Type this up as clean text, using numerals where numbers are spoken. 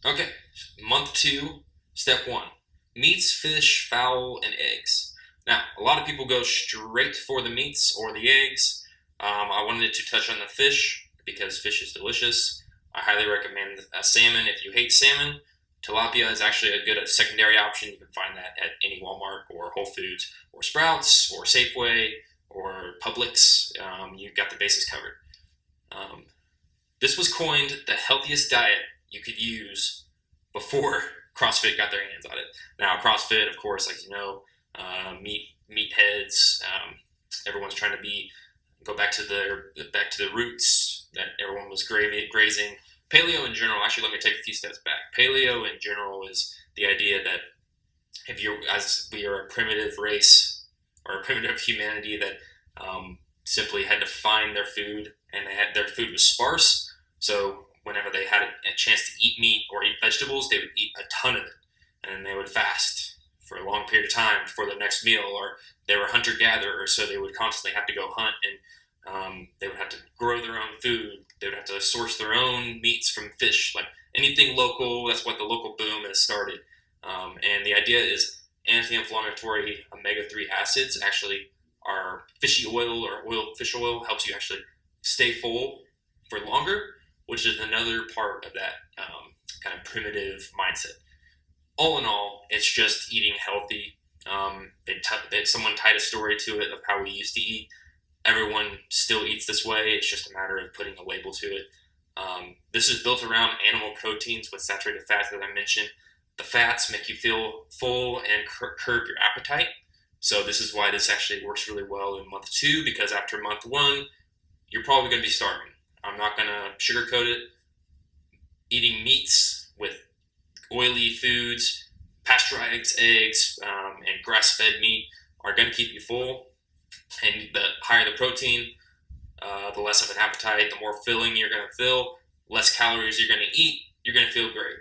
Okay, month two, step one: meats, fish, fowl, and eggs. Now, a lot of people go straight for the meats or the eggs. I wanted to touch on the fish because fish is delicious. I highly recommend salmon if you hate salmon. Tilapia is actually a good secondary option. You can find that at any Walmart or Whole Foods or Sprouts or Safeway or Publix. You've got the bases covered. Um, this was coined the healthiest diet you could use before CrossFit got their hands on it. Now, CrossFit, of course, like you know, meatheads. Everyone's trying to go back to the roots that everyone was grazing. Paleo in general. Actually, let me take a few steps back. Paleo in general is the idea that if you as we are a primitive race or a primitive humanity that simply had to find their food, and their food was sparse. So whenever they had a chance to eat meat or eat vegetables, they would eat a ton of it, and then they would fast for a long period of time for their next meal. Or they were hunter gatherers, so they would constantly have to go hunt, and they would have to grow their own food. They would have to source their own meats from fish, like anything local. That's what the local boom has started. And the idea is anti-inflammatory omega-3 acids actually are fishy oil, or fish oil helps you actually stay full for longer, which is another part of that kind of primitive mindset. All in all, it's just eating healthy. Someone tied a story to it of how we used to eat. Everyone still eats this way. It's just a matter of putting a label to it. This is built around animal proteins with saturated fats, as I mentioned. The fats make you feel full and curb your appetite. So this is why this actually works really well in month two, because after month one, you're probably going to be starving. I'm not going to sugarcoat it. Eating meats with oily foods, pasteurized eggs, and grass-fed meat are going to keep you full. And the higher the protein, the less of an appetite, the more filling you're going to feel, less calories you're going to eat, you're going to feel great.